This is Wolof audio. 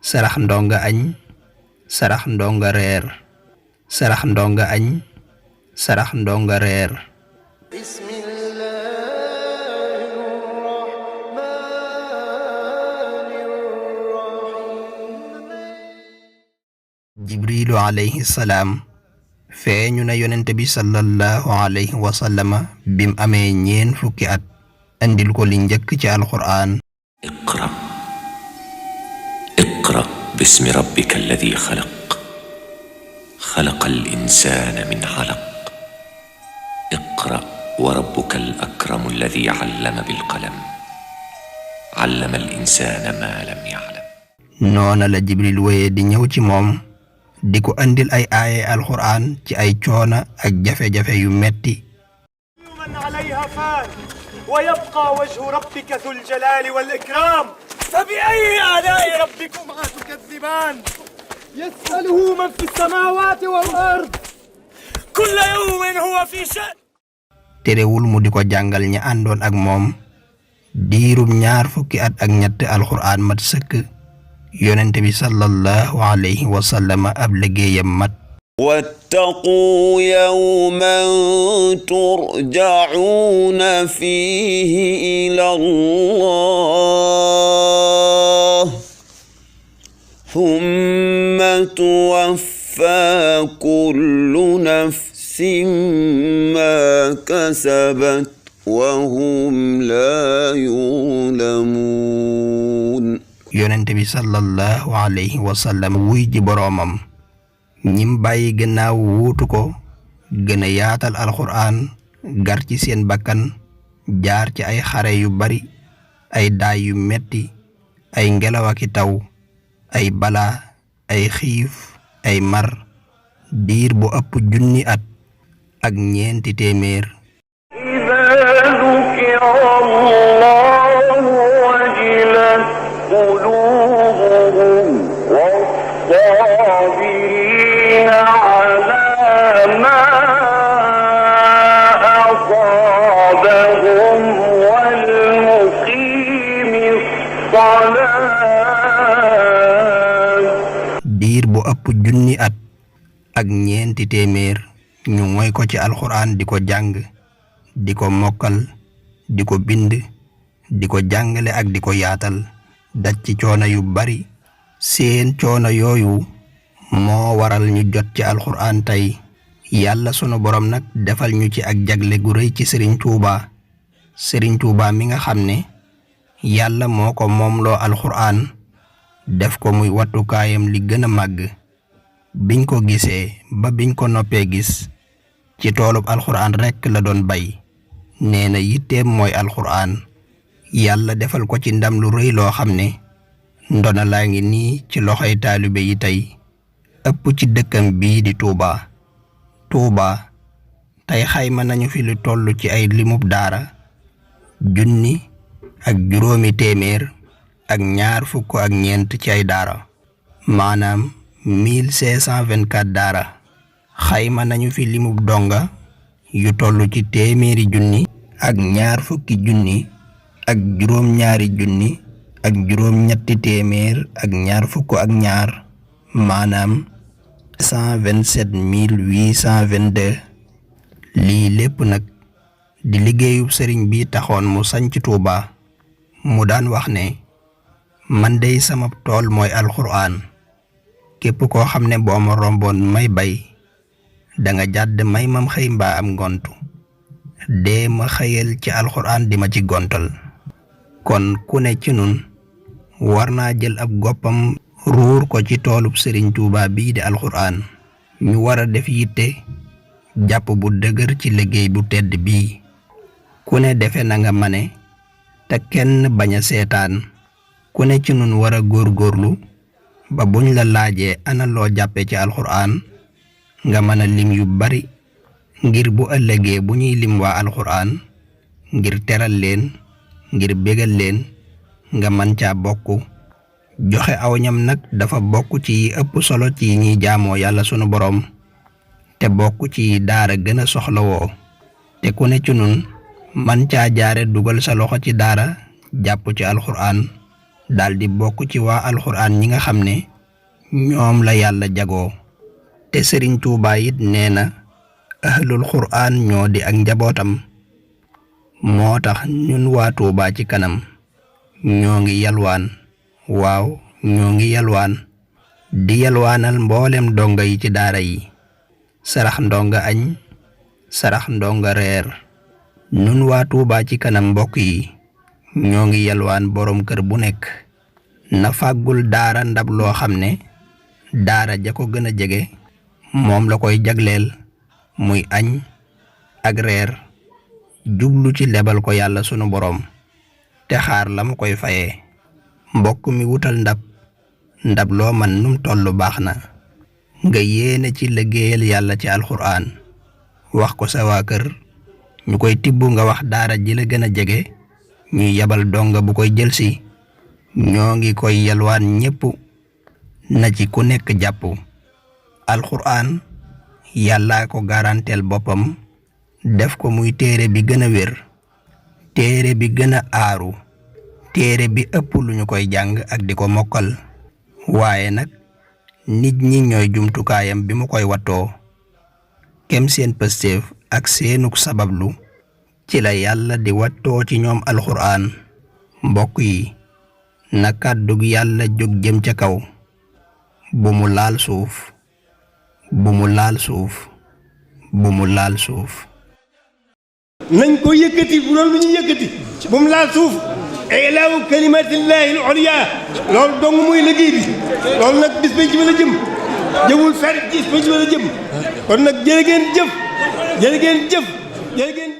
sarax ndonga añ sarax ndonga reer sarax ndonga añ sarax ndonga reer jibrilu alayhi salaam feeñu na yonente bi sallallahu alayhi wa sallama bim amee ñeen fukki at andil ko li njëkk ci alqur'aan اقرأ باسم ربك الذي خلق الإنسان من علق اقرأ وربك الأكرم الذي علم بالقلم علم الإنسان ما لم يعلم noona la jibril wéye di ñëw ci moom di ko andil ay aaye alqur'aan ci ay coona ak jafe-jafe yu metti من عليها فان ويبقى وجه ربك ذو الجلال والإكرام فبأي آلاء ربكما تكذبان يسأله من في السماوات والأرض كل يوم هو في شأن terewul mu di ko jàngal ña àndoon ak moom diirub ñaar fukki at ak ñett alqur'aan mat sëkk yonente bi sallallahu alayhi wa sallam ab liggéeyam mat واتقوا يوما ترجعون فيه إلى الله ثم توفى كل نفس ما كسبت وهم لا يظلمون yonente bi sallallahu alayhi wa sallam wuy ji boroomam ñim bàyyi gannaaw wuutu ko gën a yaatal alqur'aan gar ci seen bakkan jaar ci ay xare yu bari ay daay yu metti ay ngelaw aki taw ay balaa ay xiif ay mar diir bu ëpp junni at ak ñeenti téeméer diir bu ëpp junni at ak ñeenti téeméer ñu moy ko ci alqur'aan di ko jàng di ko mokkal di ko bind di ko jàngale ak di ko yaatal daj ci coono yu bari seen coono yooyu moo waral ñu jot ci alqur'aan tey yàlla sunu borom nag defal ñu ci ak jagle gu rëy ci Serigne Touba mi nga xam ne yàlla moo ko moomloo alqur'aan def ko muy wattukaayam li gën a màgg biñ ko gisee ba biñ ko noppee gis ci toolub alqur'aan rekk la doon bay nee na yitteem mooy alqur'aan yàlla defal ko ci ndam lu rëy loo xam ne ndona laa ngi nii ci loxoy taalibe yi tey ëpp ci dëkkam bii di Touba tey xayma nañu fi lu toll ci ay limub daara junni ak juróomi téeméer ak ñaar fukk ak ñeent ci ay daara maanaam 1524 daara xayma nañu fi limub donga yu toll ci téeméeri junni ak ñaar fukki junni ak juróom ñaari junni ak juróom ñetti téeméer ak ñaar fukk ak ñaar maanaam 127822 lii lépp nag di liggéeyub sëriñ bi taxoon mu sanc Touba mu daan wax ne man dey sama tool mooy alqur'aan képp koo xam ne boo ma romboon may bay danga jàdd may mam xëy mbaa am ngontu dee ma xëyal ci alqur'aan di ma ci gontal kon ku ne ci nun war naa jël ab goppam ruur ko ci toolub Serigne Touba bii di alqur'aan ñu war a def yitte jàpp bu dëgër ci liggéey bu tedd bii ku ne defe na nga mane te kenn bañ a seetaan ku ne ci nun war a góorgóorlu ba buñ la laajee ana loo jàppe ci alqur'aan nga mën a lim yu bari ngir bu ëllëgee bu ñuy lim waa alqur'aan ngir teral leen ngir bégal leen nga mën caa bokk joxe aw ñam nag dafa bokk ci yi ëpp solo ci ñi jaamoo yàlla sunu boroom te bokk ci daara gën a soxlawoo te ku ne ci nun man caa jaare dugal sa loxo ci daara jàpp ci alqur'aan daldi bokk ci waa alxuraan ñi nga xam ne ñoom la yàlla jagoo. te Sëriñ Tuubaa it nee na ahlul qur'aan ñoo di ak njabootam. moo tax ñun waa Tuubaa ci kanam ñoo ngi yalwaan, waaw ñoo ngi yalwaan di yalwaanal mboolem donga yi ci daara yi, sarax ndonga añ, sarax ndonga reer. ñun waa Tuubaa ci kanam mbokk yi ñoo ngi yalwaan boroom kër bu nekk na fàggul daara ndab loo xam ne daara ja ko gën a jege moom la koy jagleel muy añ ak reer, jublu ci lebal ko yàlla sunu boroom te xaar la mu koy fayee. mbokk mi wutal ndab loo man num tollu baax na nga yéene ci liggéeyal yàlla ci alxuraan, wax ko sa waa kër ñu koy tibb nga wax daara ji la gën a jege ñuy yabal donga bu koy jëlsi. ñoo ngi koy yalwaan ñépp na ci ku nekk jàpp. alxuraan yàllaa ko garanteel boppam def ko muy téere bi gën a wér, téere bi gën a aaru, téere bi ëpp lu ñu koy jàng ak di ko mokkal. waaye nag nit ñi ñooy jumtukaayam bi mu koy wattoo. kem seen pëstéef ak seenuk sabablu ci la yàlla di wattoo ci ñoom alxuraan. mbokk yi na kàddug yàlla jóg jëm ca kaw, bu mu laal suuf, bu mu laal suuf, bu mu laal suuf. nañ ko yëkkati bu doon lu ñu yëkkati bu mu laal suuf. ilaahu kalimatillahi al-ulya loolu dong muy liggéey bi. loolu nag bis ba ci la jëm jëmul fer bis ba ci la jëm kon nag jërë ngeen jëf jërë ngeen jëf jërë ngeen